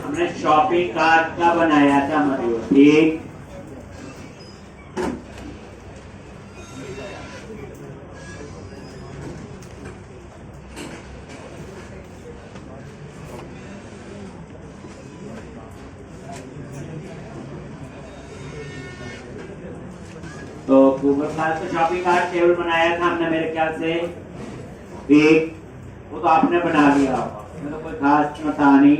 हमने shopping cart का बनाया था मरियो, ठीक। तो गूगल क्लास में शॉपिंग कार्ट टेबल बनाया था हमने मेरे ख्याल से, ठीक। वो तो आपने बना लिया होगा, उसमें तो कोई खास था नहीं।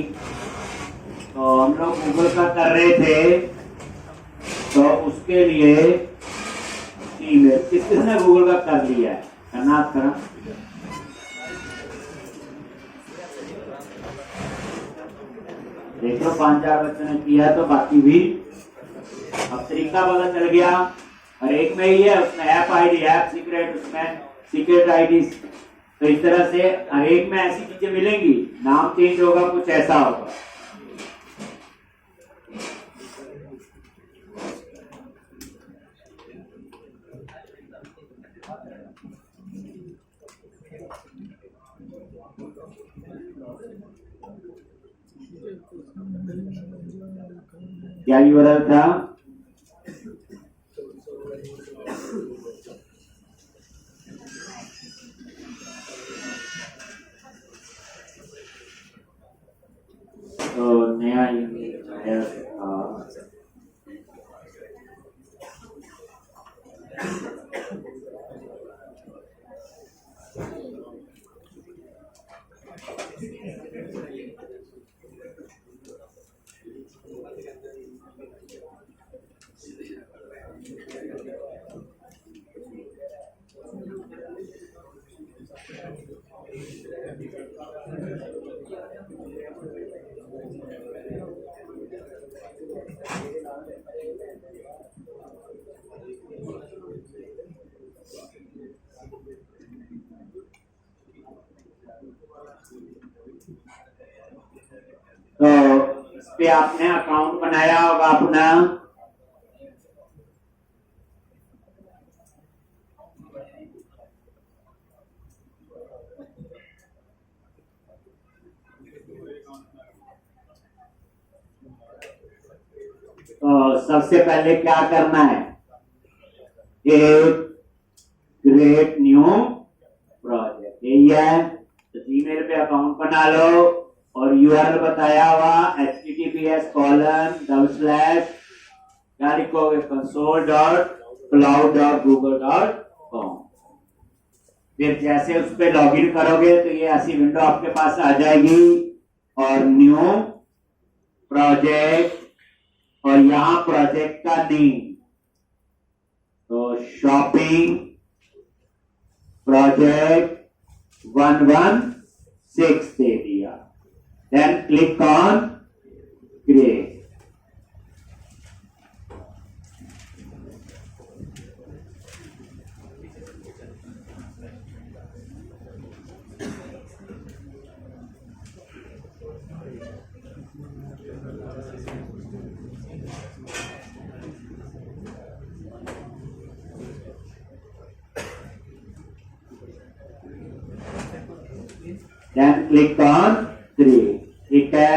तो हम लोग गूगल का कर रहे थे, तो उसके लिए ईमेल किसने गूगल का कर लिया है, करना आप करा। देखो 5-4 बच्चों ने किया, तो बाकी भी अब तरीका पता चल गया। और एक में ही है, उसमें ऐप आईडी, ऐप सीक्रेट, उसमें सीक्रेट आईडी। तो इस तरह से हर एक में ऐसी चीजें मिलेंगी, नाम चेंज होगा, कुछ ऐसा होगा। क्या यूआरएल था? तो नया ईमेल आया था, तो इस पे आपने अकाउंट बनाया होगा अपना। तो सबसे पहले क्या करना है, एक क्रिएट न्यू प्रोजेक्ट, यही है। तो जीमेल पे अकाउंट बना लो और यूआरएल बताया हुआ https:// क्या लिखोगे, console.cloud.google.com। फिर जैसे उस पर लॉगिन करोगे तो ये ऐसी विंडो आपके पास आ जाएगी, और न्यू प्रोजेक्ट, और यहां प्रोजेक्ट का नेम, तो शॉपिंग प्रोजेक्ट 116 दे दिया। Then click on create. Then click on create, ठीक है।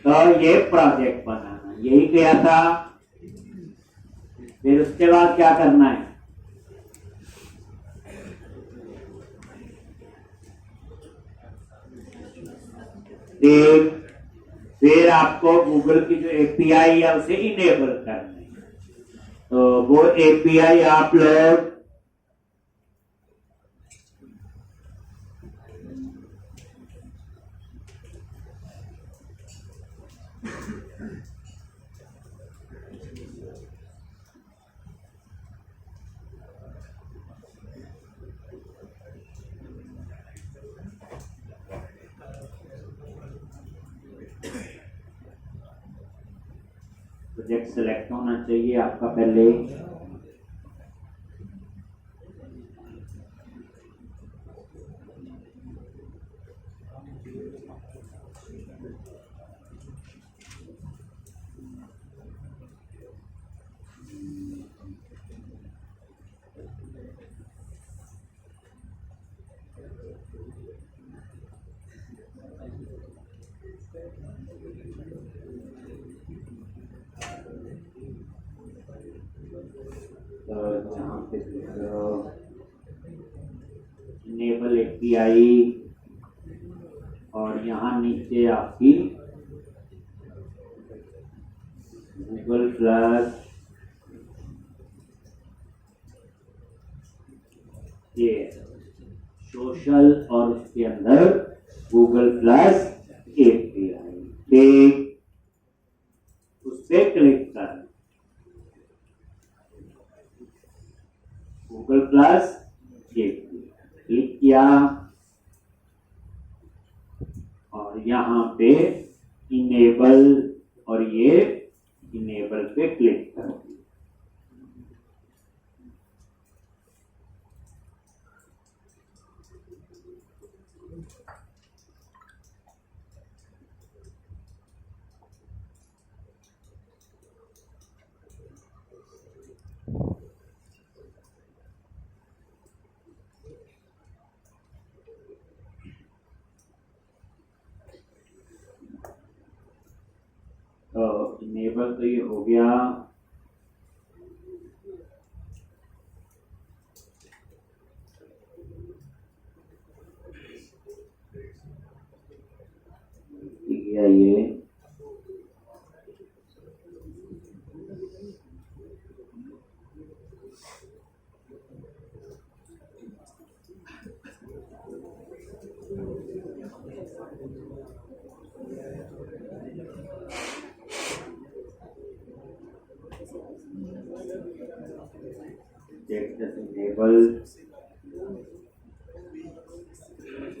तो ये प्रोजेक्ट बनाना, यही किया था। फिर उसके बाद क्या करना है, ठीक। फिर आपको गूगल की जो एपीआई है उसे इनेबल करना है। तो वो एपीआई आप लोग प्रोजेक्ट सेलेक्ट होना चाहिए आपका पहले। पे क्लिक करो, इनेबल एपीआई, और यहाँ नीचे आपकी गूगल प्लस, ये सोशल और उसके अंदर गूगल प्लस एपीआई, ठीक, उस पर क्लिक कर, गूगल प्लस एपीआई क्लिक किया और यहाँ पे इनेबल और ये इनेबल पे क्लिक करो। तो इनेबल तो ये हो गया, ये इनेबल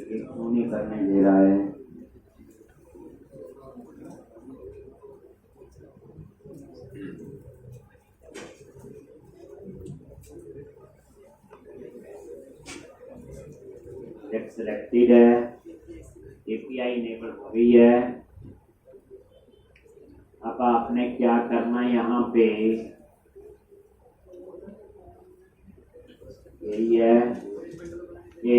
क्यों नहीं करने दे रहा है, सिलेक्टेड है, एपीआई इनेबल हो गई है। अब आपने क्या करना है, यहाँ पे यही है कि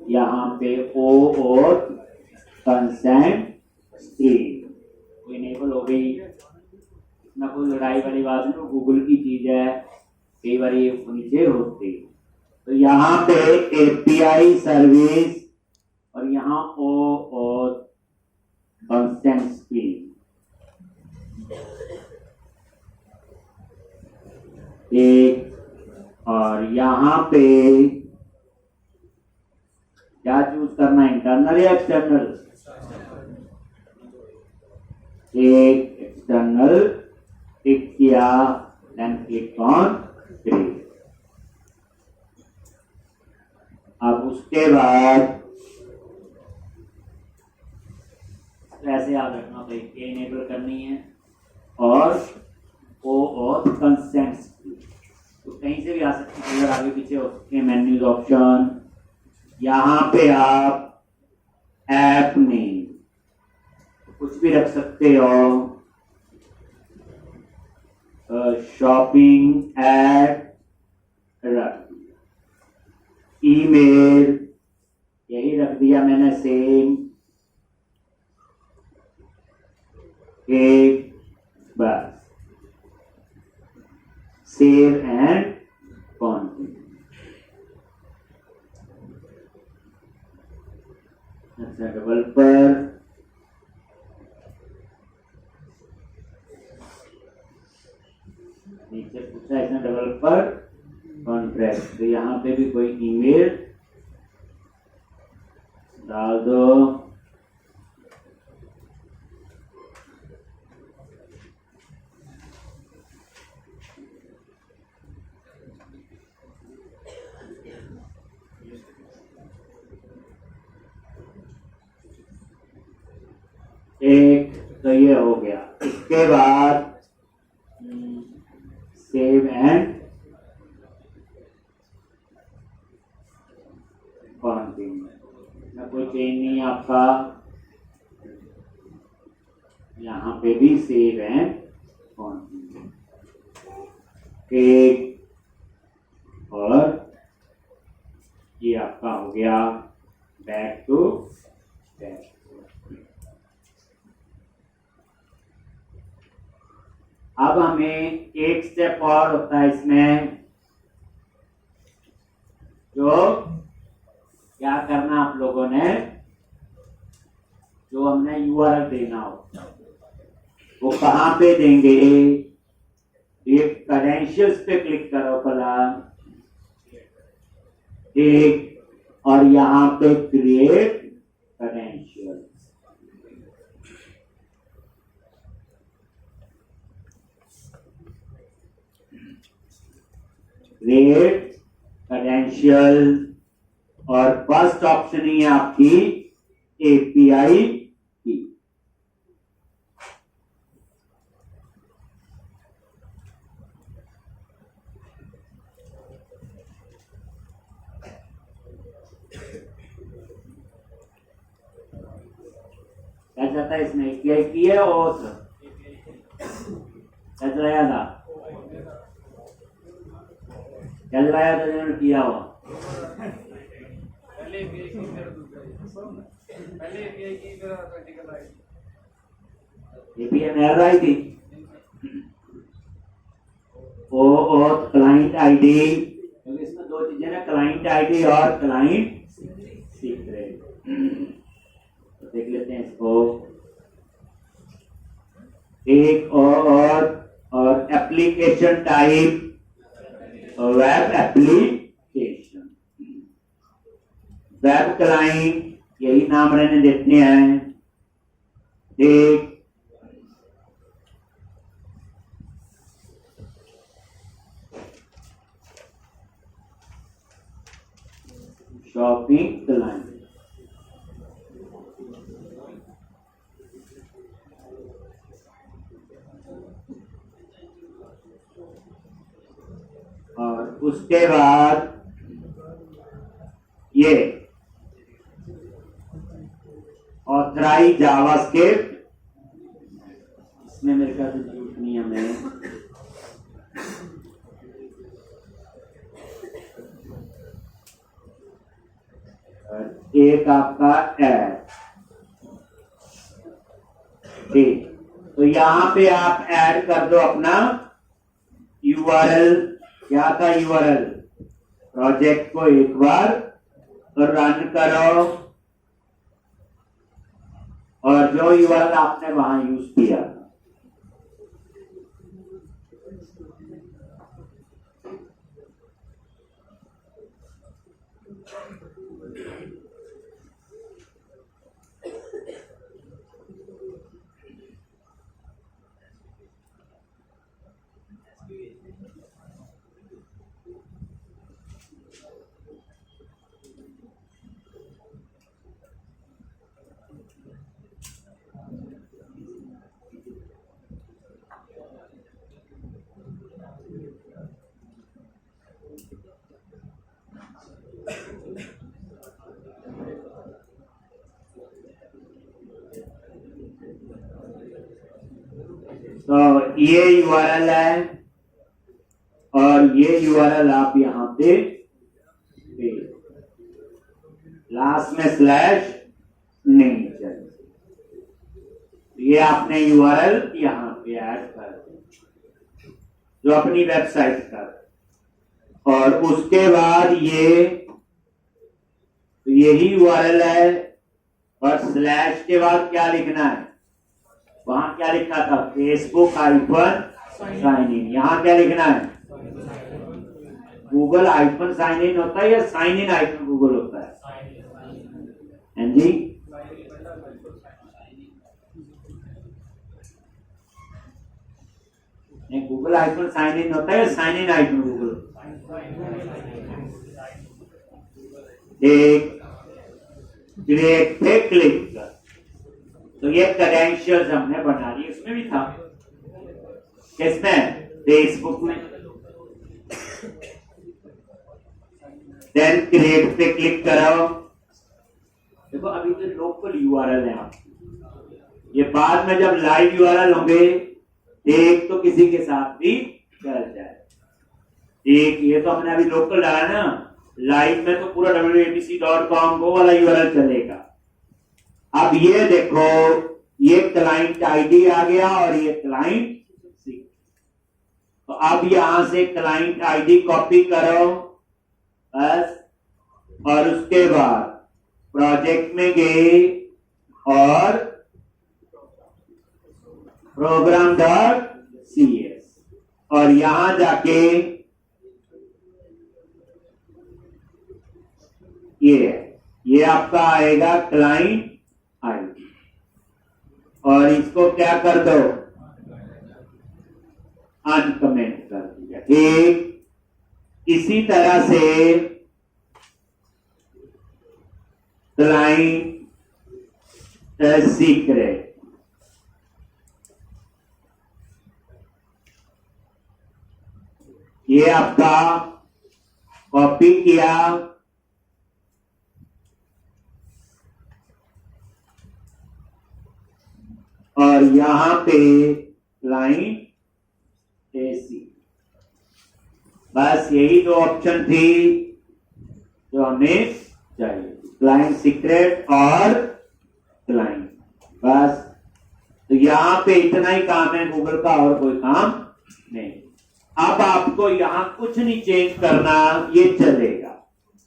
यहाँ पे ओ और कंसेंट स्क्रीन इनेबल हो गई, इसमें कोई लड़ाई वाली बात नहीं, गूगल की चीज है, कई बार ये नीचे होती। तो यहाँ पे एपीआई सर्विस और यहाँ ओ और कंसेंट स्क्रीन, एक, और यहाँ पे क्या चूज करना है, इंटरनल या एक्सटर्नल, एक एक्सटर्नल टिक किया, देन क्लिक ऑन क्रिएट। अब उसके बाद ऐसे याद रखना भाई, के इनेबल करनी है और ओ और कंसेंट, तो कहीं से भी आ सकती है, अगर आगे पीछे हो सकते हैं, मेन्यूज ऑप्शन, यहाँ पे आप ऐप नेम कुछ भी रख सकते हो, शॉपिंग ऐप रख दिया, ईमेल यही रख दिया मैंने सेम, एक, बस, सेव एंड कंटिन्यू। अच्छा, डेवलपर नीचे पूछा इसमें डेवलपर कॉन्ट्रैक्ट, तो यहाँ पे भी कोई ईमेल डाल दो, एक, तो ये हो गया। इसके बाद सेव एंड कंटिन्यू, ना कोई चेंज नहीं है आपका, यहाँ पे भी सेव एंड कंटिन्यू, एक, और ये आपका हो गया बैक टू बैक। अब हमें एक स्टेप और होता है इसमें, जो क्या करना आप लोगों ने, जो हमने यूआरएल देना हो वो कहां पे देंगे, ये क्रेडेंशियल्स पे क्लिक करो पहला, एक, और यहां पे क्रिएट क्रेडेंशियल्स। क्रिएट क्रेडेंशियल, और फर्स्ट ऑप्शन ही है आपकी एपीआई की। क्या चाहता है इसमें, एपीआई की है और क्या चलाया था, क्या चलाया था जिन्होंने किया हुआ, एपीआई में एरर आई थी, ओ और क्लाइंट आईडी, क्योंकि इसमें दो चीजें ना, क्लाइंट आईडी और क्लाइंट सीक्रेट। तो देख लेते हैं इसको, एक और application type web application, web client, यही नाम रहने देते हैं। एक शॉपिंग क्लाइंट, और उसके बाद ये ऑथराइज जावास्क्रिप्ट, इसमें मेरे ख्याल से झूठ नियम है, एक आपका ऐड, ठीक। तो यहां पे आप ऐड कर दो अपना यूआरएल, क्या था यूआरएल, प्रोजेक्ट को एक बार रन करो, और जो यूआरएल आपने वहां यूज किया, तो ये यूआरएल है, और ये यूआरएल आप यहां पे लास्ट में स्लैश नहीं चाहिए, ये आपने यूआरएल यहां पे ऐड कर जो अपनी वेबसाइट का, और उसके बाद यही यूआरएल है, और स्लैश के बाद क्या लिखना है, वहां क्या लिखा था, फेसबुक आइकन साइन इन, यहां क्या लिखना है, गूगल आइकन साइन इन होता है या साइन इन आइकन गूगल होता है, हैं जी, नहीं गूगल आइकन साइन इन होता है या साइन इन आइकन गूगल, एक क्रिएट पे क्लिक कर, तो ये क्रेडेंशियल्स हमने बना ली, उसमें भी था, किसमें, फेसबुक में, देन क्रिएट पे क्लिक करो, देखो अभी तो लोकल यूआरएल है आपकी, ये बाद में जब लाइव यूआरएल होंगे एक तो किसी के साथ भी चल जाए, एक ये तो हमने अभी लोकल डाला ना, लाइव में तो पूरा www.abc.com वो वाला यूआरएल चलेगा। अब ये देखो, ये क्लाइंट आईडी आ गया और ये क्लाइंट, तो अब यहां से क्लाइंट आईडी कॉपी करो, बस और उसके बाद प्रोजेक्ट में गए और प्रोग्राम डॉट CS और यहां जाके ये आपका आएगा क्लाइंट आईडी और इसको क्या कर दो, अनकमेंट कर दिया। ठीक इसी तरह से क्लाइंट सीक्रेट ये आपका कॉपी किया और यहां पे क्लाइंट AC, बस यही दो ऑप्शन थी जो हमें चाहिए, क्लाइंट सीक्रेट और क्लाइंट, बस। तो यहां पे इतना ही काम है गूगल का, और कोई काम नहीं। अब आपको यहां कुछ नहीं चेंज करना, ये चलेगा,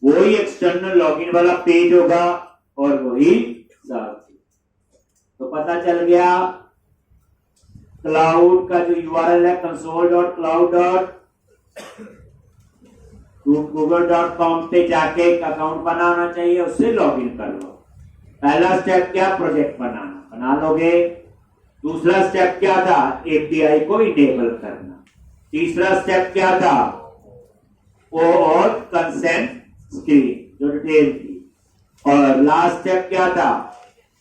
वही एक्सटर्नल लॉगिन वाला पेज होगा और वही सब। तो पता चल गया क्लाउड का जो URL है console.cloud.google.com पे जाके एक अकाउंट बनाना चाहिए, उससे लॉगिन कर लो। पहला स्टेप क्या, प्रोजेक्ट बनाना, बना लोगे। दूसरा स्टेप क्या था, API को इनेबल करना। तीसरा स्टेप क्या था, वो और कंसेंट स्क्रीन जो डिटेल थी। और लास्ट स्टेप क्या था,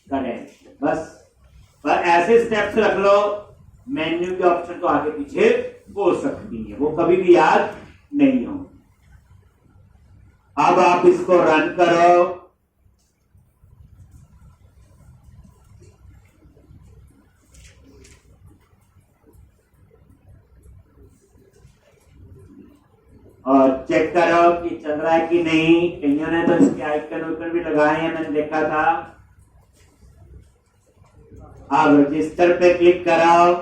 कनेक्ट। बस ऐसे स्टेप्स रख लो, मेन्यू के ऑप्शन तो आगे पीछे हो सकती है, वो कभी भी याद नहीं हो। अब आप इसको रन करो। और चेक करो कि चल रहा है कि नहीं। कईयों ने तो इसके आइकन उइकन भी लगाए हैं, मैंने देखा था। अब रजिस्टर पे क्लिक कराओ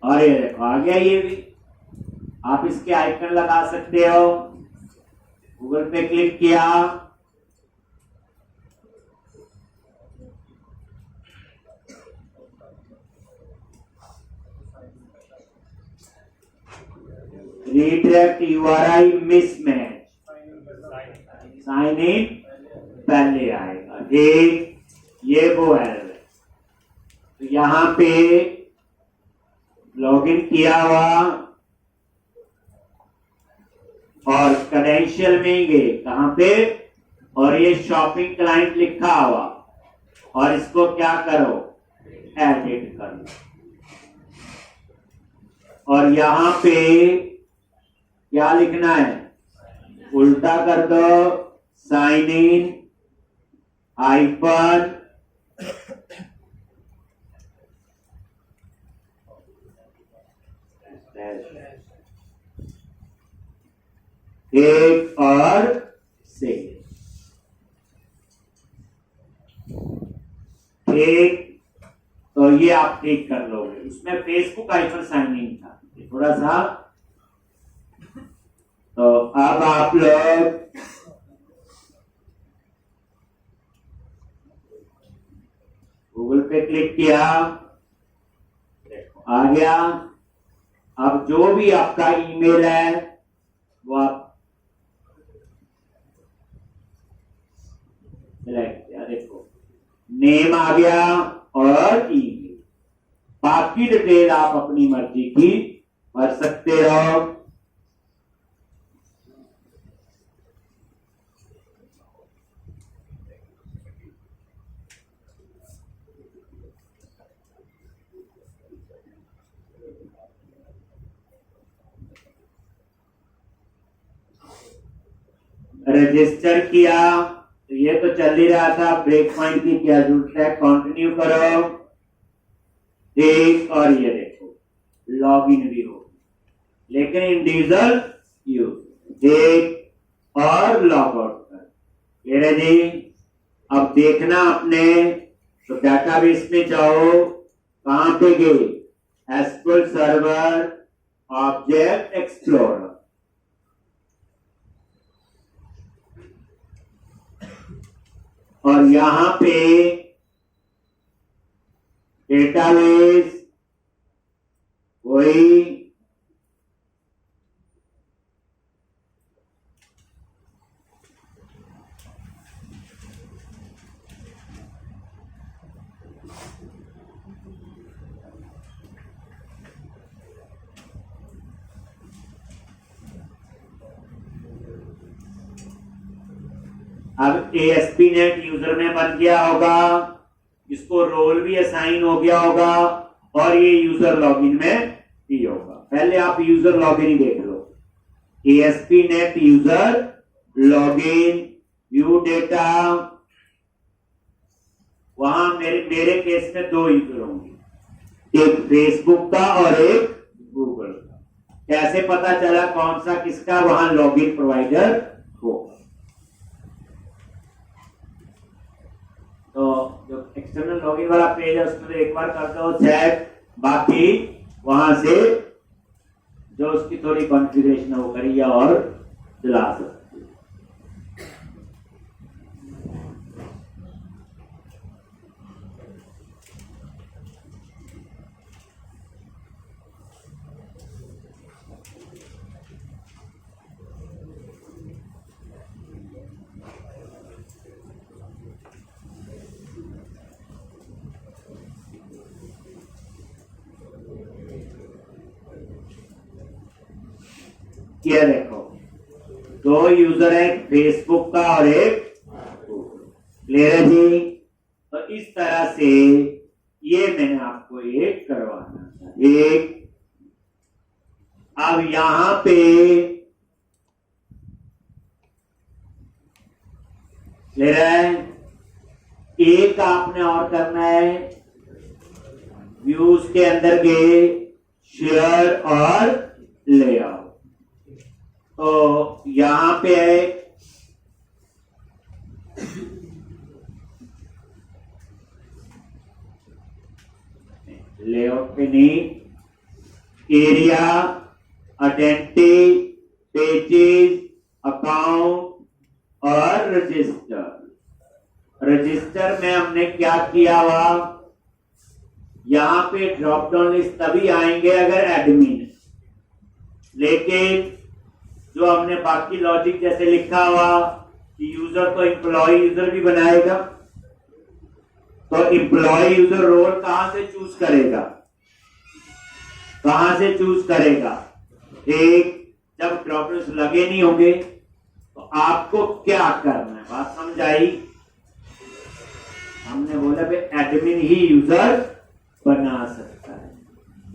और ये देखो आ गया। ये भी आप इसके आइकन लगा सकते हो। गूगल पे क्लिक किया, redirect URI mismatch, sign in पहले आएगा। ठीक, ये वो है। तो यहां पे लॉगिन किया हुआ और क्रेडेंशियल में गए कहां पे, और ये शॉपिंग क्लाइंट लिखा हुआ, और इसको क्या करो, एडिट करो। और यहां पे क्या लिखना है, उल्टा कर दो, साइन इन हाइफन एक और से। ठीक, तो ये आप ठीक कर लोगे। इसमें फेसबुक आइकन साइन इन था, थोड़ा सा। तो अब आप लोग गूगल पे क्लिक किया, आ गया। अब जो भी आपका ईमेल है वो आप सिलेक्ट किया, देखो नेम आ गया और ईमेल। बाकी डिटेल आप अपनी मर्जी की भर सकते हो। रजिस्टर किया तो ये तो चल ही रहा था, ब्रेक पॉइंट की क्या जरूरत है, कंटिन्यू करो। ठीक, और ये देखो लॉगिन भी हो, लेकिन इंडिविजुअल यूज। ठीक, और लॉग आउट कर। ये रहे जी। अब देखना अपने तो डेटाबेस में जाओ, कहां पे गए, एसक्यूएल सर्वर ऑब्जेक्ट एक्सप्लोरर। और यहां पे डेटाबेस वही अब ASP.NET यूजर में बन गया होगा, इसको रोल भी असाइन हो गया होगा और ये यूजर लॉगिन में भी होगा। पहले आप यूजर लॉगिन ही देख लो। ASP.NET user login view data, वहां मेरे केस में 2 यूजर होंगे, एक फेसबुक का और एक गूगल का। कैसे पता चला कौन सा किसका? वहां लॉगिन प्रोवाइडर होगा। तो जो एक्सटर्नल लॉगिन वाला पेज है उसमें एक बार कर दो चेक, बाकी वहां से जो उसकी थोड़ी कॉन्फ़िगरेशन है वो करिए और चला सकते। ये देखो 2 यूजर है, फेसबुक का और एक क्लियर है जी। तो इस तरह से ये मैंने आपको एक करवाना था। एक अब यहां पे क्लियर है, एक आपने और करना है, व्यूज के अंदर गए शेयर और लेआउट। तो यहां पे है लेआउट पे नहीं, एरिया, आइडेंटिटी, पेजेस, अकाउंट और रजिस्टर। रजिस्टर में हमने क्या किया हुआ, यहां पे ड्रॉप डाउन लिस्ट तभी आएंगे अगर एडमिन, लेकिन जो हमने बाकी लॉजिक जैसे लिखा हुआ कि यूजर तो एम्प्लॉय यूजर भी बनाएगा, तो एम्प्लॉय यूजर रोल कहां से चूज करेगा, कहां से चूज करेगा? एक जब ड्रॉप लिस्ट लगे नहीं होंगे तो आपको क्या करना है, बात समझ आई? हमने बोला भाई एडमिन ही यूजर बना सकता है,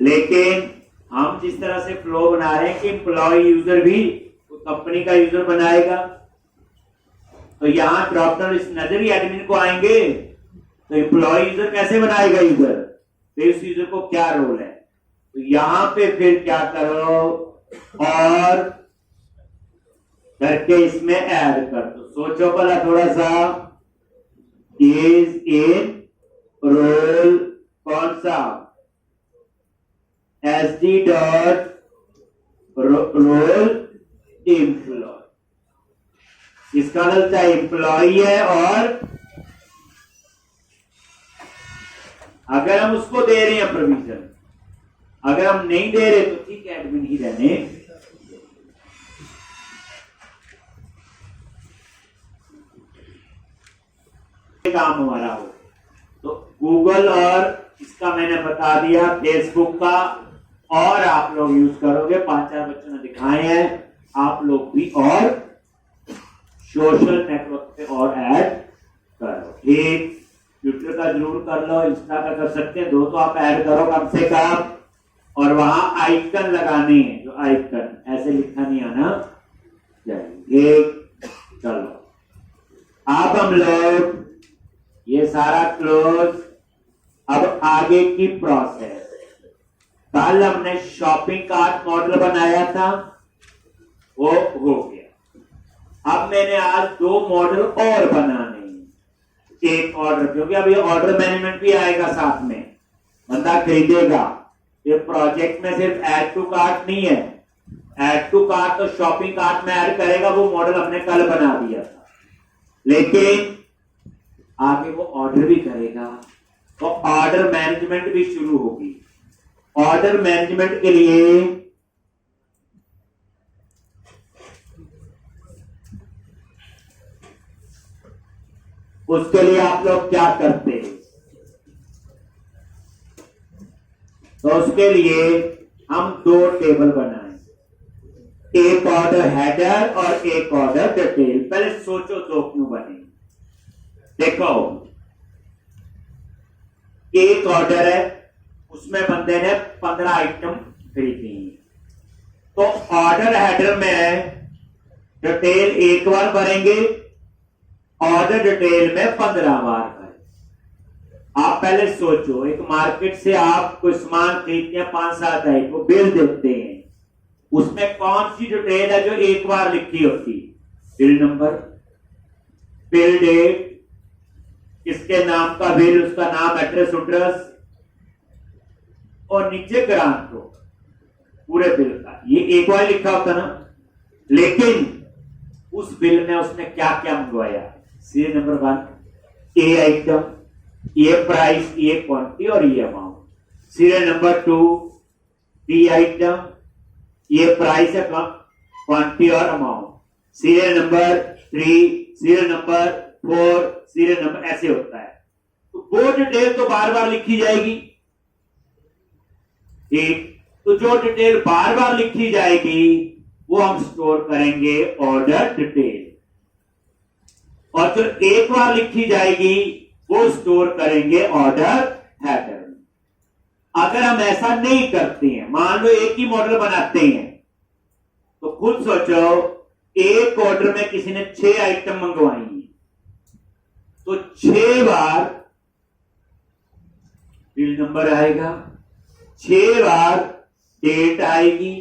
लेकिन हम जिस तरह से फ्लो बना रहे हैं कि एम्प्लॉय यूजर भी कंपनी का यूजर बनाएगा, तो यहां ड्रॉप डाउन लिस्ट नजर ही एडमिन को आएंगे, तो एम्प्लॉय यूजर कैसे बनाएगा यूजर? तो इस यूजर को क्या रोल है? तो यहां पे फिर क्या करो और करके इसमें ऐड कर दो। सोचो भला थोड़ा सा, इज इन रोल कौन सा? SD डॉट रोल एम्प्लॉय, इसका मतलब एम्प्लॉय है, और अगर हम उसको दे रहे हैं प्रोविजन, अगर हम नहीं दे रहे तो ठीक है एडमिन ही रहने। काम हमारा हो तो गूगल, और इसका मैंने बता दिया फेसबुक का, और आप लोग यूज करोगे, 5-4 बच्चों ने दिखाए हैं, आप लोग भी और सोशल नेटवर्क पे और ऐड करो। एक ट्विटर का जरूर कर लो, इंस्टा का कर सकते हैं, 2 तो आप ऐड करो कम से कम, और वहां आइकन लगाने हैं, जो आइकन ऐसे लिखा नहीं आना चाहिए। एक चलो अब हम लोग ये सारा क्लोज। अब आगे की प्रोसेस, कल हमने शॉपिंग कार्ट मॉडल बनाया था, वो हो गया। अब मैंने आज 2 मॉडल और बनाने हैं। एक ऑर्डर, क्योंकि अब ये ऑर्डर मैनेजमेंट भी आएगा साथ में, बंदा खरीदेगा। ये प्रोजेक्ट में सिर्फ ऐड टू कार्ट नहीं है, ऐड टू कार्ट तो शॉपिंग कार्ट में ऐड करेगा, वो मॉडल हमने कल बना दिया था। लेकिन आगे वो ऑर्डर भी करेगा, तो ऑर्डर मैनेजमेंट भी शुरू होगी। ऑर्डर मैनेजमेंट के लिए उसके लिए आप लोग क्या करते हैं? तो उसके लिए हम दो टेबल बनाएं, एक ऑर्डर हेडर और एक ऑर्डर डिटेल। पहले सोचो दो क्यों बने। देखो, एक ऑर्डर है, उसमें बंदे ने 15 आइटम खरीदी, तो ऑर्डर हेडर में डिटेल एक बार भरेंगे, ऑर्डर डिटेल में 15 बार भरें। आप पहले सोचो, एक मार्केट से आप कोई सामान खरीदते हैं 5-7 आइटम, बिल देते हैं, उसमें कौन सी डिटेल है जो एक बार लिखी होती? बिल नंबर, बिल डेट, किसके नाम का बिल, उसका नाम, एड्रेस उड्रेस, और नीचे ग्रांट हो पूरे बिल का, ये एक बार लिखा होता ना। लेकिन उस बिल में उसने क्या क्या मंगवाया? सीरियल नंबर 1, ए आइटम, ये प्राइस, ये क्वांटिटी और ये amount. Serial number 2, B item, ये प्राइस है, क्वांटिटी और amount. Serial number 3, serial number 4, serial number, ऐसे होता है। तो वो डिटेल तो बार बार लिखी जाएगी, ठीक। तो जो डिटेल बार बार लिखी जाएगी वो हम स्टोर करेंगे ऑर्डर डिटेल, और जो एक बार लिखी जाएगी वो स्टोर करेंगे ऑर्डर हेडर। अगर हम ऐसा नहीं करते हैं, मान लो एक ही मॉडल बनाते हैं, तो खुद सोचो, एक ऑर्डर में किसी ने 6 आइटम मंगवाई है, तो 6 बार बिल नंबर आएगा, 6 बार डेट आएगी,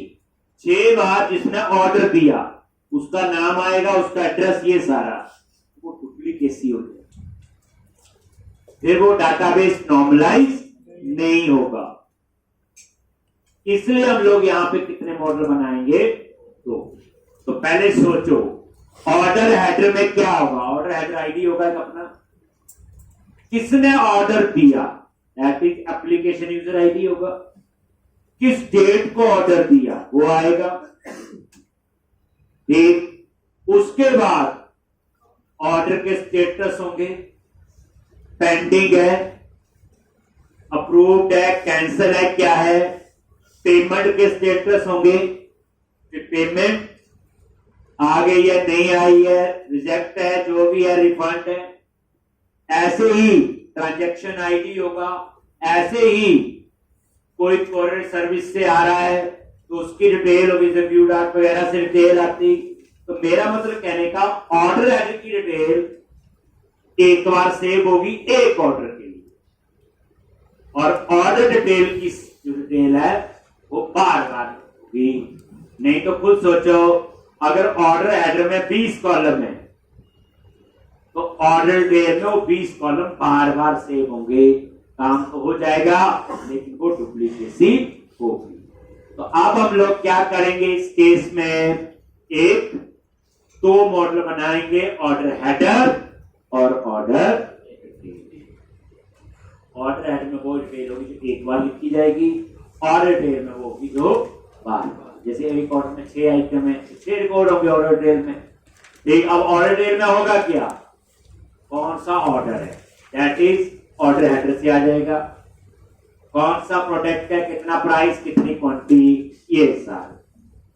6 बार जिसने ऑर्डर दिया उसका नाम आएगा, उसका एड्रेस, ये सारा। वो डुप्लीकेसी हो जाएगी, फिर वो डाटाबेस नॉर्मलाइज नहीं होगा। इसलिए हम लोग यहां पे कितने मॉडल बनाएंगे? तो पहले सोचो, ऑर्डर हेडर में क्या होगा? ऑर्डर हेडर आईडी होगा एक अपना, किसने ऑर्डर दिया, that is application user ID होगा, किस डेट को ऑर्डर दिया वो आएगा, ठीक। उसके बाद ऑर्डर के स्टेटस होंगे, पेंडिंग है, अप्रूव्ड है, कैंसल है, क्या है। पेमेंट के स्टेटस होंगे, पेमेंट आ गई है, नहीं आई है, रिजेक्ट है, जो भी है, रिफंड है। ऐसे ही ट्रांजैक्शन आईडी होगा, ऐसे ही कोई कोरियर सर्विस से आ रहा है तो उसकी डिटेल होगी, व्यू डॉट वगैरह से डिटेल आती। तो मेरा मतलब कहने का, ऑर्डर हेडर की डिटेल एक बार सेव होगी एक ऑर्डर के लिए, और ऑर्डर डिटेल की जो डिटेल है वो बार बार होगी। नहीं तो खुद सोचो, अगर ऑर्डर हेडर में 20 कॉलम है तो ऑर्डर डिटेल में वो 20 कॉलम बार बार सेव होंगे। काम तो हो जाएगा लेकिन वो डुप्लीकेसी होगी। तो अब हम लोग क्या करेंगे इस केस में? एक 2 मॉडल बनाएंगे, ऑर्डर हेडर और ऑर्डर हेडर में वो डिटेल होगी जो एक बार लिखी जाएगी, ऑर्डर डिटेल में वो होगी जो बार बार। जैसे एक ऑर्डर में 6 आइटम है, 6 रिकॉर्ड होंगे ऑर्डर डिटेल में, ठीक। अब ऑर्डर डिटेल में होगा क्या? कौन सा ऑर्डर है, दैट इज ऑर्डर हेडर से आ जाएगा। कौन सा प्रोडक्ट है, कितना प्राइस, कितनी क्वांटिटी, ये सारे।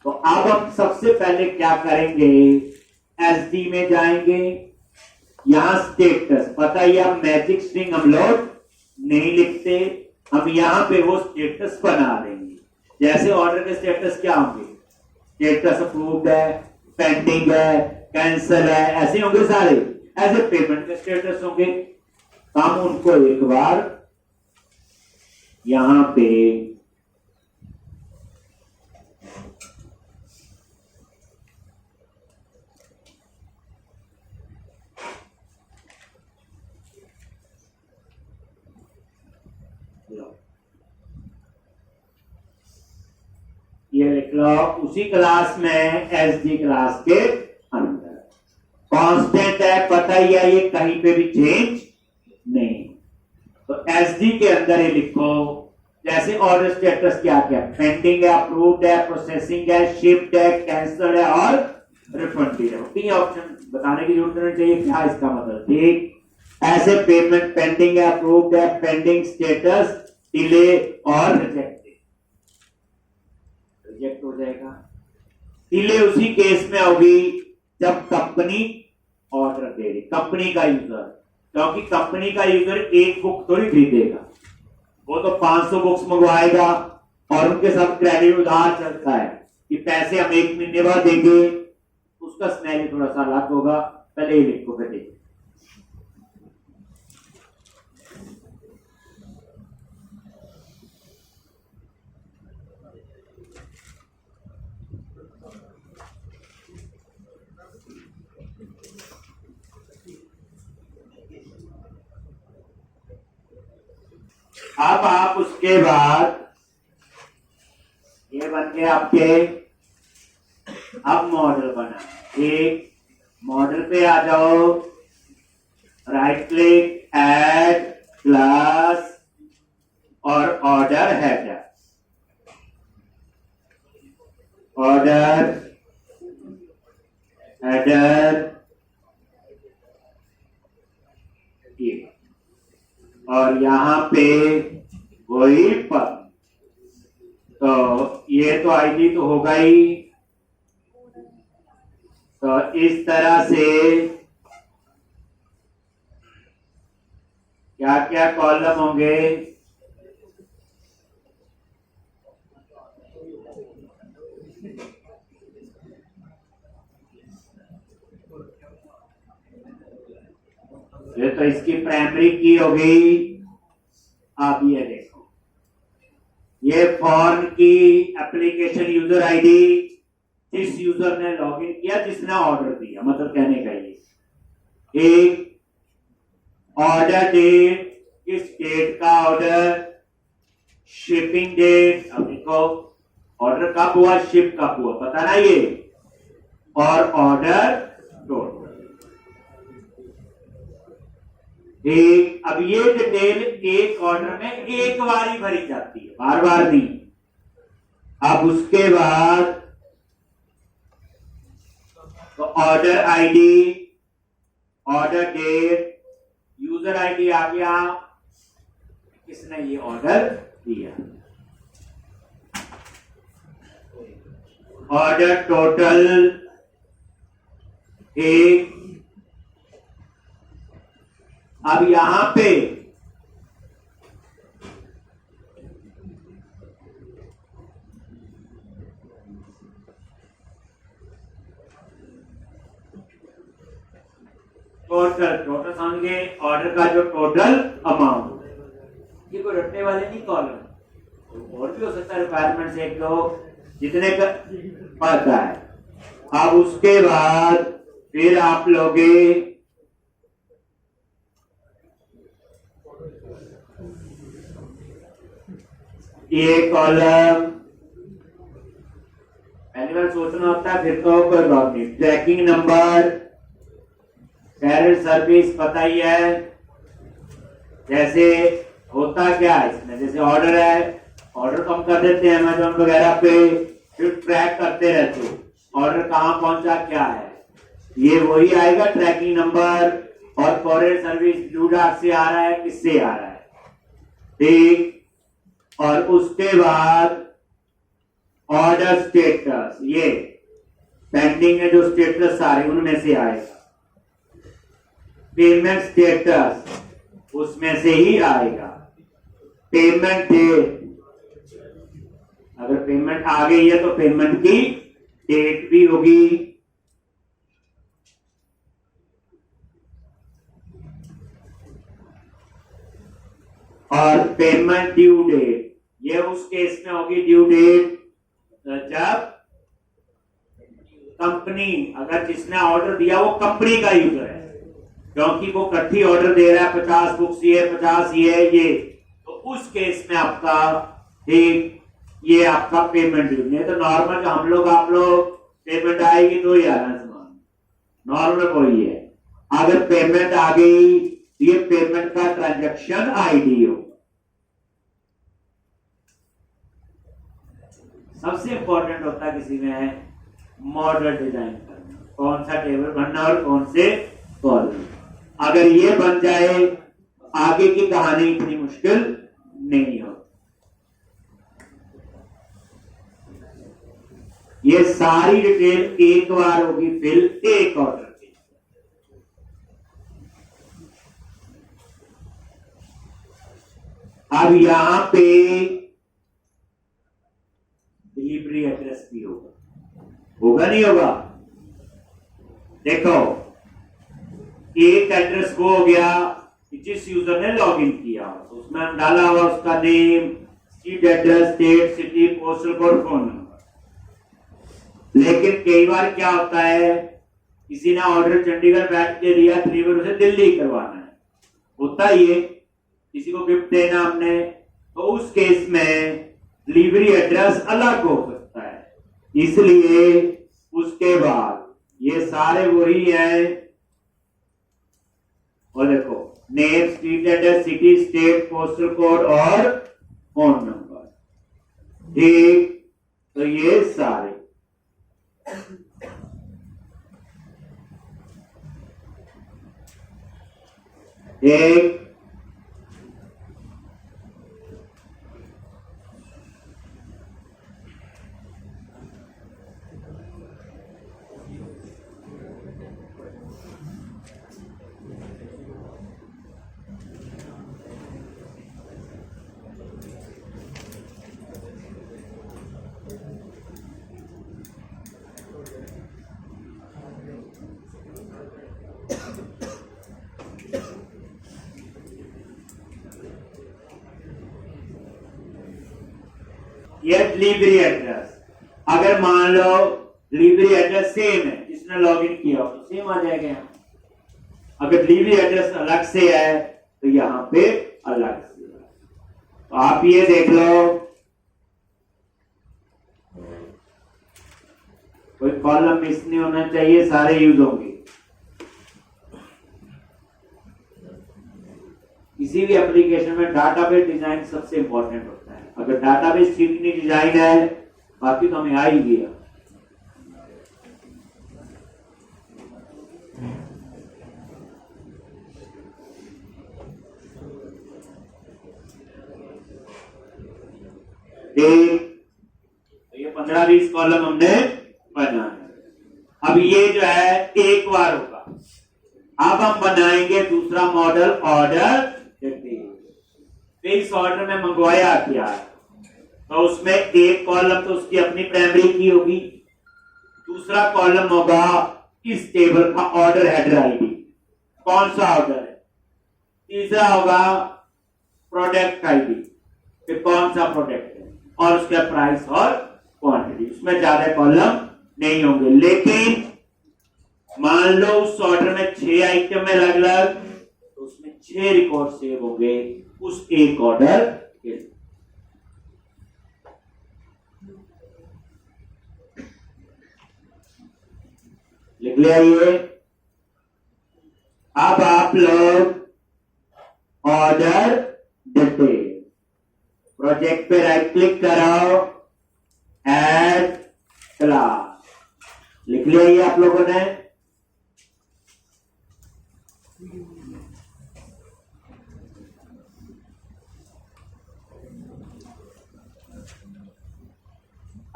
तो अब हम सबसे पहले क्या करेंगे? एसडी में जाएंगे, यहां स्टेटस, पता ही हम मैजिक स्ट्रिंग हम लोग नहीं लिखते, हम यहां पे वो स्टेटस बना देंगे। जैसे ऑर्डर के स्टेटस क्या होंगे? स्टेटस अप्रूव्ड है, पेंडिंग है, कैंसल है, ऐसे होंगे सारे। ऐसे पेमेंट के स्टेटस होंगे, हम उनको एक बार यहां पे ये लिख लो, उसी क्लास में एसडी क्लास के अंदर कांस्टेंट है, पता ही है, ये कहीं पे भी चेंज नहीं। तो एसडी के अंदर ही लिखो, जैसे ऑर्डर स्टेटस क्या क्या, पेंडिंग है, अप्रूव्ड है, प्रोसेसिंग है, शिप्ड है, कैंसल्ड है और रिफंडेड है। तीन ऑप्शन बताने की जरूरत नहीं चाहिए क्या इसका मतलब, ठीक। ऐसे पेमेंट पेंडिंग है, अप्रूव्ड है, पेंडिंग स्टेटस, डिले और रिजेक्टेड, रिजेक्ट हो जाएगा। डिले उसी केस में होगी जब कंपनी ऑर्डर दे रही, कंपनी का यूजर, क्योंकि कंपनी का यूजर एक बुक थोड़ी खरीदेगा, वो तो 500 बुक्स मंगवाएगा और उनके साथ क्रेडिट उधार चलता है कि पैसे हम 1 महीने बाद देंगे, उसका स्मेल थोड़ा सा अलग होगा। पहले ही लिखो, फिर देखो। अब आप उसके बाद ये बन गए आपके, अब मॉडल बना, एक मॉडल पे आ जाओ, राइट क्लिक, ऐड क्लास और ऑर्डर हेडर, ऑर्डर हेडर ये, और यहां पे वही पर, तो ये तो आईडी तो होगा ही। तो इस तरह से क्या क्या कॉलम होंगे, ये तो इसकी प्राइमरी की होगी। आप ये देखो, ये फॉर्म की एप्लीकेशन यूजर आईडी, जिस यूजर ने लॉगिन किया, जिसने ऑर्डर दिया, मतलब कहने का ये। एक ऑर्डर डेट, किस डेट का ऑर्डर, शिपिंग डेट, अब देखो ऑर्डर कब हुआ, शिप कब हुआ, पता ना ये, और ऑर्डर टोटल। एक, अब ये डिटेल एक ऑर्डर में एक बार ही भरी जाती है, बार बार नहीं। अब उसके बाद तो order ID, order date, user ID आ गया, किसने ये ऑर्डर दिया, ऑर्डर टोटल एक। अब यहां पे टोटल समझे, ऑर्डर का जो टोटल अमाउंट, ये कोई रटने वाले नहीं कॉलम, और भी हो सकता है रिक्वायरमेंट से एक दो, जितने का पता है। अब उसके बाद फिर आप लोगे ये कॉलम, पहली बार सोचना होता है, फिर तो कोई बात नहीं। ट्रैकिंग नंबर, कैरेट सर्विस पता ही है, जैसे होता क्या है इसमें, जैसे ऑर्डर है, ऑर्डर कम कर देते हैं अमेजोन वगैरह पे, फिर ट्रैक करते रहते हो ऑर्डर कहां पहुंचा क्या है, ये वही आएगा ट्रैकिंग नंबर। और कॉरियर सर्विस ब्लू डार्ट से आ रहा है, किससे आ रहा है, ठीक। और उसके बाद ऑर्डर स्टेटस, ये पेंडिंग है जो स्टेटस सारे उनमें से आएगा। पेमेंट स्टेटस उसमें से ही आएगा। पेमेंट डेट, अगर पेमेंट आ गई है तो पेमेंट की डेट भी होगी। और पेमेंट ड्यू डेट, ये उस केस में होगी ड्यू डेट जब कंपनी, अगर जिसने ऑर्डर दिया वो कंपनी का यूजर है, क्योंकि वो इकट्ठी ऑर्डर दे रहा है 50 बुक्स ये 50 ये, तो उस केस में आपका एक ये आपका पेमेंट ड्यू। नहीं तो नॉर्मल जो हम लोग आप लोग पेमेंट आएगी तो ही आना सामान, नॉर्मल कोई है। अगर पेमेंट आ गई ये पेमेंट का ट्रांजैक्शन आईडी हो। सबसे इंपॉर्टेंट होता है किसी में मॉडल डिजाइन करना, कौन सा टेबल बनना और कौन से कॉलम। अगर ये बन जाए आगे की कहानी इतनी मुश्किल नहीं हो। ये सारी डिटेल एक बार होगी फिर एक ऑर्डर की। अब यहां पे डिलीवरी एड्रेस भी होगा नहीं होगा? देखो एक एड्रेस वो हो गया जिस यूजर ने लॉगिन किया, तो उसमें हम डाला हुआ उसका name, street address, state, city, postal code, phone number. लेकिन कई बार क्या होता है, किसी ने ऑर्डर चंडीगढ़ बैठ के दिया, डिलीवर उसे दिल्ली करवाना है, होता ही है, किसी को गिफ्ट देना हमने, तो उस केस में डिलीवरी एड्रेस अलग हो सकता है। इसलिए उसके बाद ये सारे वही हैं। और देखो name, street address, city, state, postal code और फोन नंबर। ठीक, तो ये सारे एक ये डिलीवरी एड्रेस। अगर मान लो डिलीवरी एड्रेस सेम है, जिसने लॉगिन किया तो सेम आ जाएगा। अगर डिलीवरी एड्रेस अलग से है तो यहां पे अलग से है। तो आप ये देख लो, कोई कॉलम मिस नहीं होना चाहिए, सारे यूज होंगे। किसी भी एप्लीकेशन में डाटाबेस डिजाइन सबसे इंपॉर्टेंट होता है। अगर डाटाबेस ठीक नहीं डिजाइन है, बाकी तो हमें आ ही गया। तो ये 15-20 कॉलम हमने बनाए। अब ये जो है एक बार होगा। अब हम बनाएंगे दूसरा मॉडल, ऑर्डर डिटेल। इस ऑर्डर में मंगवाया क्या है, तो उसमें एक कॉलम तो उसकी अपनी प्राइमरी की होगी, दूसरा कॉलम होगा इस टेबल का ऑर्डर हेडर आईडी, कौन सा ऑर्डर है, तीसरा होगा प्रोडक्ट आईडी, फिर कौन सा प्रोडक्ट है, और उसका प्राइस और क्वांटिटी। उसमें ज्यादा कॉलम नहीं होंगे। लेकिन मान लो उस ऑर्डर में 6 आइटम है अलग अलग, तो उसमें 6 रिकॉर्ड सेव होंगे उस एक ऑर्डर के। लिख लिया ये। अब आप लोग ऑर्डर डिटेल प्रोजेक्ट पे राइट क्लिक करो, ऐड क्लास। लिख लिया ये आप लोगों ने।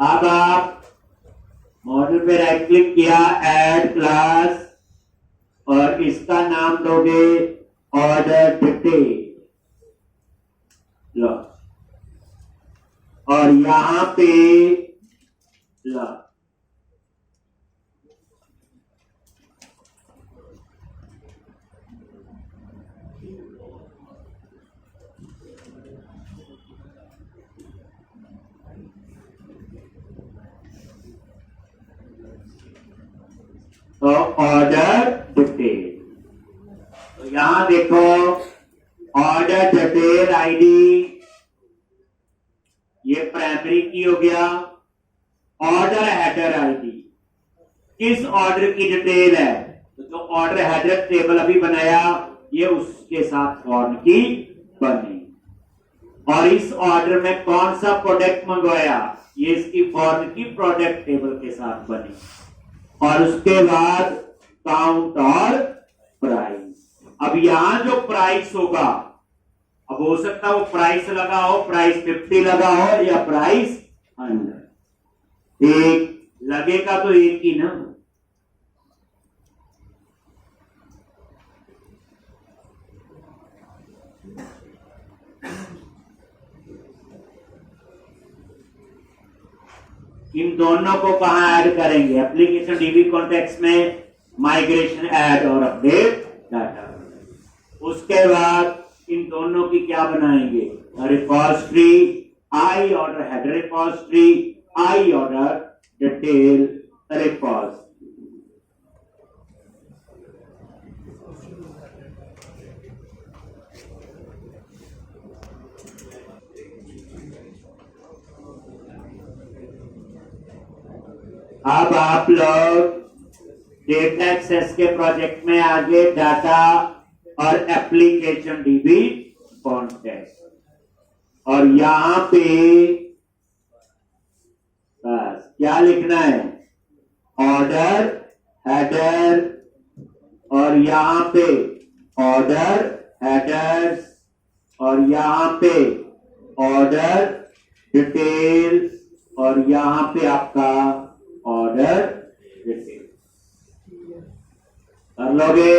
अब आप मॉडल पे राइट क्लिक किया, ऐड क्लास, और इसका नाम दोगे ऑर्डर डिटेल। लो, और यहां पे लो, तो ऑर्डर डिटेल। तो यहां देखो ऑर्डर डिटेल आईडी, ये प्राइमरी की हो गया। ऑर्डर हेडर आईडी किस ऑर्डर की डिटेल है, तो जो ऑर्डर हेडर टेबल अभी बनाया ये उसके साथ फॉर्म की बनी। और इस ऑर्डर में कौन सा प्रोडक्ट मंगवाया, ये इसकी फॉर्म की प्रोडक्ट टेबल के साथ बनी। और उसके बाद काउंट और प्राइस। अब यहां जो प्राइस होगा, अब हो सकता है वो प्राइस लगा हो, प्राइस 50 लगा हो या प्राइस 100, एक लगेगा तो एक ही ना। इन दोनों को कहां ऐड करेंगे, एप्लीकेशन डीबी कॉन्टेक्स्ट में माइग्रेशन ऐड और अपडेट डाटा। उसके बाद इन दोनों की क्या बनाएंगे, repository, I order header repository, I order detail repository. अब आप लोग डेटा एक्सेस के प्रोजेक्ट में आगे डाटा और एप्लीकेशन डीबी कॉन्टेक्स्ट, और यहां पे बस क्या लिखना है, ऑर्डर हेडर, और यहां पे ऑर्डर हेडर्स, और यहां पे ऑर्डर डिटेल्स, और यहां पे आपका ऑर्डर डिटेल कर लोगे।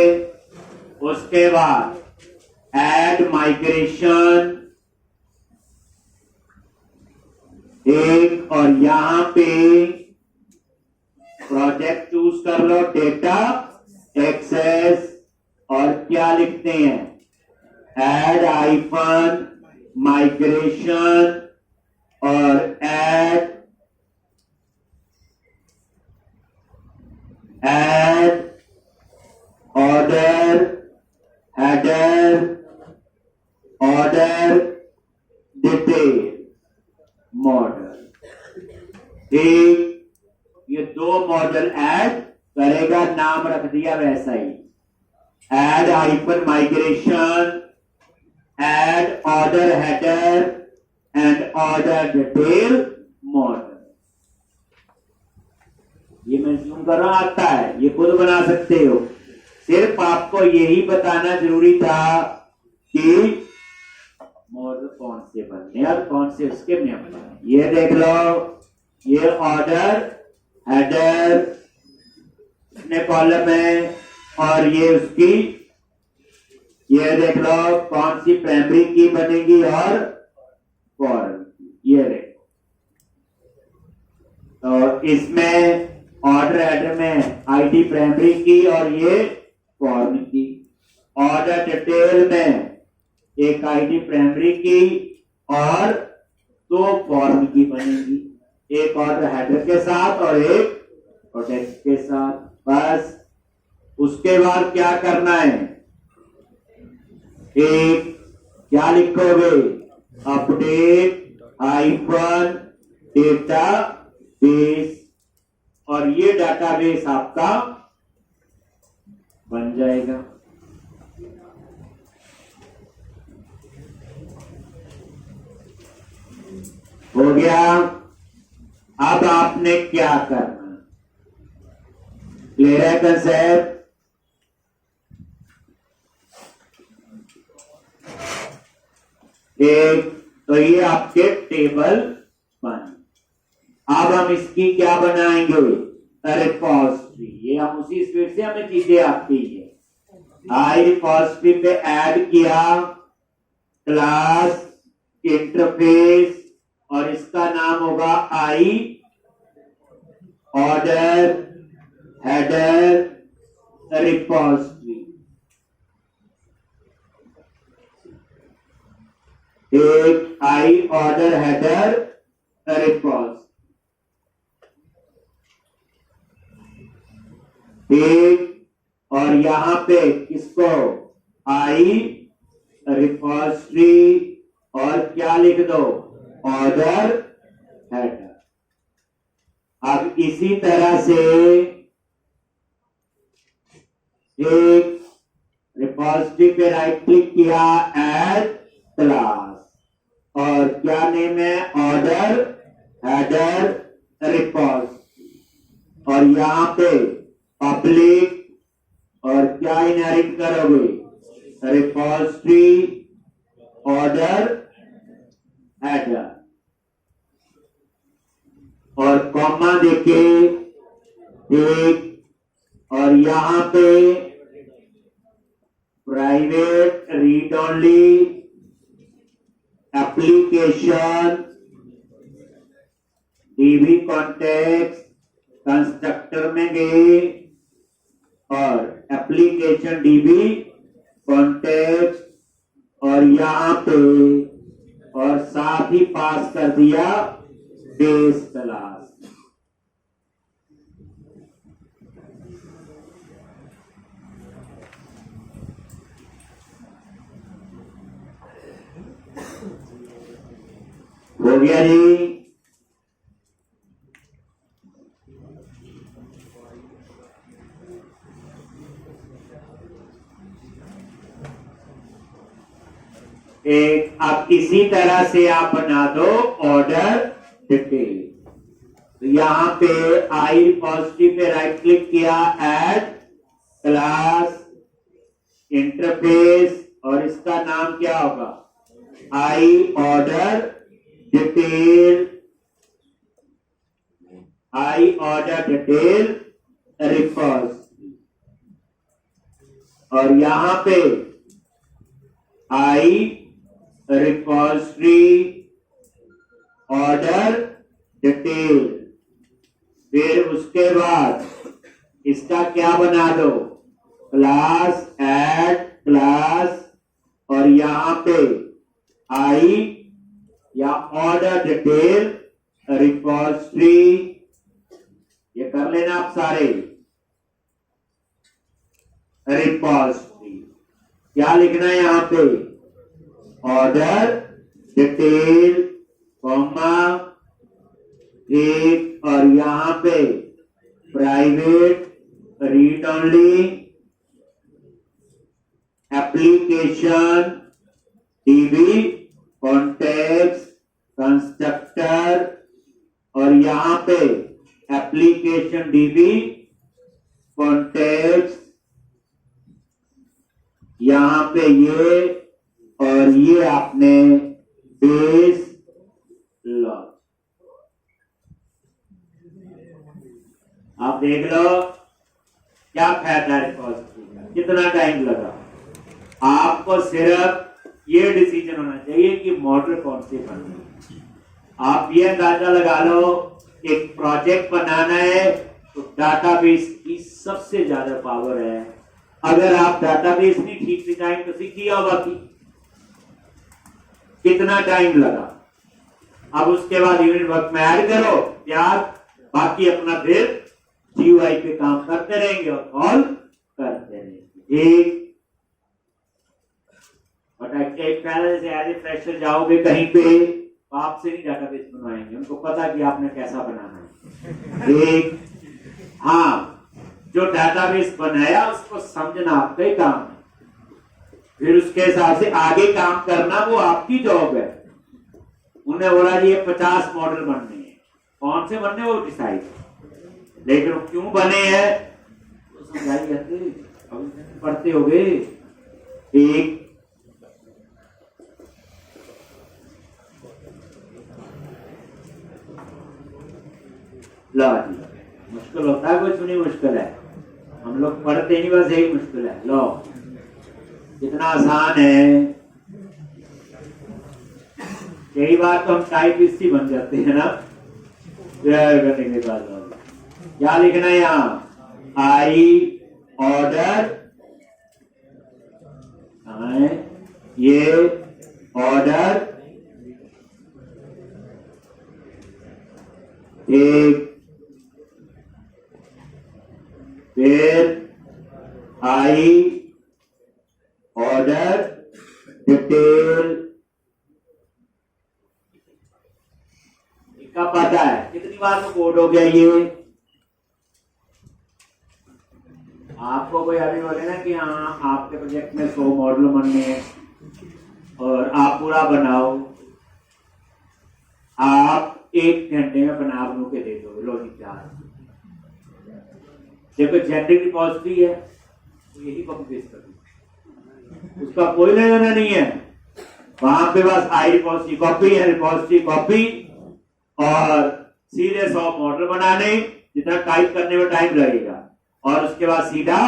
उसके बाद ऐड माइग्रेशन एक, और यहां पे प्रोजेक्ट चूज कर लो, डेटा एक्सेस, और क्या लिखते हैं, ऐड आइफन माइग्रेशन, और add order header order detail model. एक ये दो मॉडल ऐड करेगा, नाम रख दिया वैसा ही, add hyphen migration, add order header and order detail model. ये मैं जूम कर रहा, आता है, ये खुद बना सकते हो। सिर्फ आपको यही बताना जरूरी था कि मॉडल कौन से बनने और कौन से उसके नियम बने। ये देख लो, ये ऑर्डर हेडर अपने कॉलम है, और ये उसकी, ये देख लो कौन सी प्राइमरी की बनेगी और फॉरेन की, ये देखो। तो इसमें ऑर्डर हेडर में आईडी प्राइमरी की और ये फॉरेन की, ऑर्डर डिटेल में एक आईडी प्राइमरी की और दो फॉरेन की बनेगी, एक ऑर्डर हेडर के साथ और एक प्रोटेक्ट के साथ। बस उसके बाद क्या करना है, एक क्या लिखोगे, अपडेट हाइफन डेटा बेस, और ये डाटाबेस आपका बन जाएगा। हो गया। अब आपने क्या करना, क्लियर है कंसेप्ट? एक तो ये आपके टेबल बन। अब हम इसकी क्या बनाएंगे, रिपोजिटरी। ये हम उसी स्पीड से हमें चीजें आती है। आई रिपोजिटरी पे ऐड किया क्लास इंटरफेस, और इसका नाम होगा आई ऑर्डर हेडर रिपोजिटरी। एक आई ऑर्डर हेडर रिपोजिटरी, एक, और यहां पे किसको, आई रिपोजिटरी, और क्या लिख दो, ऑर्डर हेडर। अब इसी तरह से एक रिपोजिटरी पे राइट क्लिक किया, ऐड क्लास, और क्या नेम है, ऑर्डर हेडर रिपोजिटरी, और यहाँ पे पब्लिक, और क्या इनहेरिट करोगे, रिपोजिटरी ऑर्डर हेडर, और कॉमा देके एक, और यहां पे private read only application dB context constructor में गए, और एप्लीकेशन डीबी कॉन्टेक्स्ट, और यहां पे और साथ ही पास कर दिया बेस क्लास। हो गया जी। एक अब इसी तरह से आप बना दो ऑर्डर डिटेल। तो यहां पे आई रिपोजिटरी पे राइट क्लिक किया, ऐड क्लास इंटरफेस, और इसका नाम क्या होगा, I order detail, I order detail repository, और यहां पे आई रिपोजिटरी ऑर्डर डिटेल, फिर उसके बाद इसका क्या बना दो, क्लास, ऐड क्लास, और यहां पे आई या ऑर्डर डिटेल रिपोजिटरी, ये कर लेना आप सारे, रिपोजिटरी, क्या लिखना है यहां पे, ऑर्डर डिटेल कॉमा एक, और यहां पे private read only application dB context constructor, और यहां पे एप्लीकेशन डीबी कॉन्टेक्स्ट, यहां पे ये, और ये आपने बेस लॉज। आप देख लो क्या फायदा रिपोजिटरी का, कितना टाइम लगा। आपको सिर्फ ये डिसीजन होना चाहिए कि मॉडल कौन से बनना है। आप ये अंदाजा लगा लो, एक प्रोजेक्ट बनाना है तो डाटाबेस की सबसे ज्यादा पावर है। अगर आप डाटाबेस नहीं ठीक डिजाइन तो सीखिए होगा कि कितना टाइम लगा। अब उसके बाद यूनिट वर्क में ऐड करो यार, बाकी अपना फिर जीयूआई पे काम करते रहेंगे और कॉल करते रहेंगे। एक पहले से एज ए फ्रेशर जाओगे कहीं पे, आपसे नहीं डाटाबेस बनवाएंगे, उनको पता कि आपने कैसा बनाना है। एक हाँ, जो डाटाबेस बनाया उसको समझना आपका ही काम है, फिर उसके हिसाब से आगे काम करना वो आपकी जॉब है। उन्हें बोला जी ये 50 मॉडल बनने हैं, कौन से बनने वो डिसाइड, लेकिन क्यों बने हैं तो समझाई जाते, पढ़ते हो गए। एक लो जी, मुश्किल होता है, कुछ नहीं मुश्किल है, हम लोग पढ़ते नहीं, बस यही मुश्किल है। लो कितना आसान है, यही बात तो हम टाइपिस्ट ही बन जाते हैं ना करने के बाद। क्या लिखना है यहाँ, आई ऑर्डर, ये ऑर्डर एक, फिर आई ऑर्डर डिटेल, इसका पता है कितनी बार में कोड हो गया ये, आपको कोई अभी बोले ना कि हाँ आपके प्रोजेक्ट में 100 मॉडल बनने हैं और आप पूरा बनाओ, आप 1 घंटे में बना बनू के दे दो, लो जी चार। देखो जेनेरिक रिपोजिटरी है तो यही कॉपी पेस्ट कर दो, उसका कोई लेना देना नहीं है। वहां पे बस आई रिपोजिटरी कॉपी है, रिपोजिटरी कॉपी, और सीधे 100 मॉडल बनाने, जितना टाइप करने में टाइम लगेगा, और उसके बाद सीधा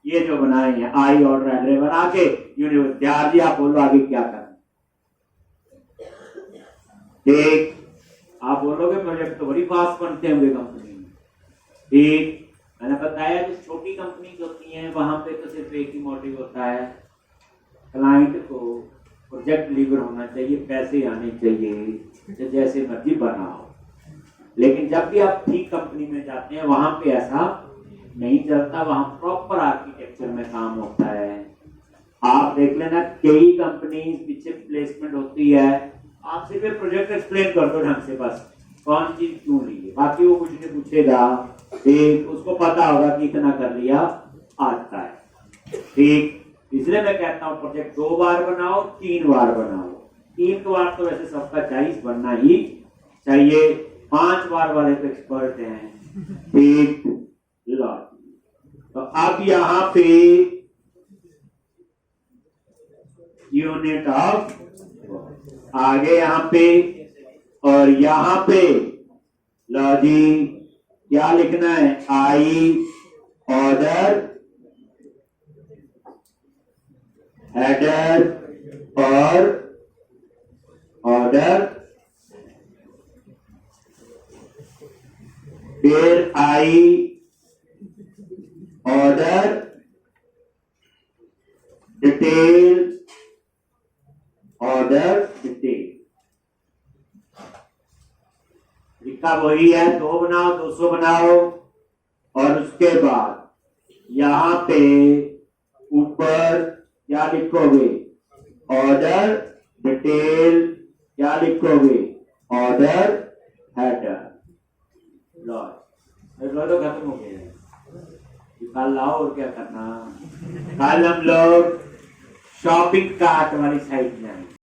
ये जो बनाए हैं आई ऑर्डर एड्रेस बना के यूनिवर्सिटी। आप बोलो आगे क्या करना। ठीक, आप बोलोगे प्रोजेक्ट तो बड़ी फास्ट बनते होंगे कंपनी में। ठीक, मैंने बताया जो छोटी कंपनी होती हैं वहां पे तो सिर्फ एक ही मोटिव होता है, क्लाइंट को प्रोजेक्ट डिलीवर होना चाहिए, पैसे आने चाहिए, तो जैसे मर्जी बनाओ। लेकिन जब भी आप ठीक कंपनी में जाते हैं वहां पे ऐसा नहीं चलता, वहां प्रॉपर आर्किटेक्चर में काम होता है। आप देख लेना कई कंपनी पीछे प्लेसमेंट होती है, आप सिर्फ प्रोजेक्ट एक्सप्लेन कर दो ढंग से, बस कौन चीज क्यों ली है, बाकी वो कुछ नहीं पूछेगा। ठीक, उसको पता होगा कि इतना कर लिया आता है। ठीक, इसलिए मैं कहता हूं प्रोजेक्ट 2 बार बनाओ, 3 बार बनाओ। 3 बार तो वैसे सबका चाहिए, बनना ही चाहिए। 5 बार वाले तो एक्सपर्ट हैं। ठीक, लो तो अब यहाँ पे यूनिट ऑफ आगे यहाँ पे और यहाँ पे लो जी क्या लिखना है, आई ऑर्डर हेडर और ऑर्डर, फिर I order detail, order detail. लिखा वही है, 2 बनाओ, 200 बनाओ, और उसके बाद यहां पे ऊपर क्या लिखोगे, ऑर्डर डिटेल, क्या लिखोगे, ऑर्डर हेडर। लो तो खत्म हो गया, कल लाओ और क्या करना। कल हम लोग शॉपिंग कार्ट वाली साइड में आएंगे।